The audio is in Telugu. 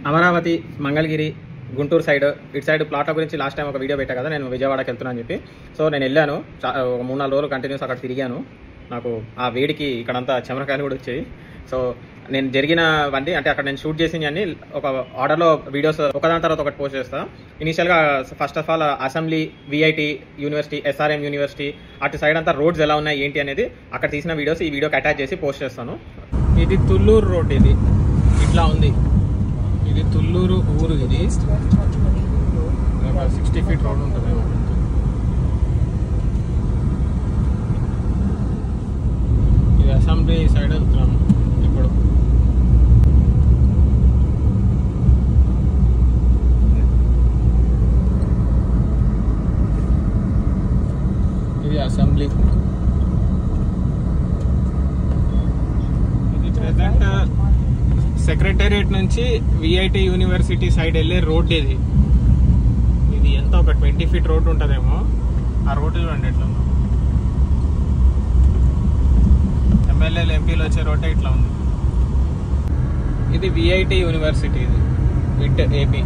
అమరావతి, మంగళగిరి, గుంటూరు సైడ్ ఇటు సైడ్ ప్లాట్ల గురించి లాస్ట్ టైం ఒక వీడియో పెట్టా కదా, నేను విజయవాడకి వెళ్తున్నా అని చెప్పి. సో నేను వెళ్ళాను, ఒక 3-4 రోజులు కంటిన్యూస్ అక్కడ తిరిగాను. నాకు ఆ వేడికి ఇక్కడంతా చెమరకాయలు కూడా వచ్చాయి. సో నేను జరిగినవన్నీ అంటే అక్కడ నేను షూట్ చేసినవన్నీ ఒక ఆర్డర్లో వీడియోస్ ఒకదాని తర్వాత ఒకటి పోస్ట్ చేస్తాను. ఇనీషియల్గా first of all assembly, VIT university, SRM university అటు సైడ్ అంతా రోడ్స్ ఎలా ఉన్నాయి ఏంటి అనేది అక్కడ తీసిన వీడియోస్ ఈ వీడియోకి అటాచ్ చేసి పోస్ట్ చేస్తాను. ఇది తుళ్ళూరు రోడ్, ఇది ఇట్లా ఉంది. ఇది తుళ్ళూరు ఊరు. ఇది 60 feet రోడ్ ఉంటుంది. ఇది అసెంబ్లీ సైడ్ వెళ్తున్నాను ఇప్పుడు. ఇది అసెంబ్లీ. ఇది ప్రెసెంట్ సెక్రటేరియట్ నుంచి విఐటి యూనివర్సిటీ సైడ్ వెళ్ళే రోడ్. ఇది ఎంత ఒక 20 feet రోడ్ ఉంటుందేమో. ఆ రోడ్డు చూడండి ఎట్లా ఉందో. ఎమ్మెల్యేలు, ఎంపీలు వచ్చే రోడ్డే ఇట్లా ఉంది. ఇది విఐటి యూనివర్సిటీ, ఇది విట్ ఏపీ.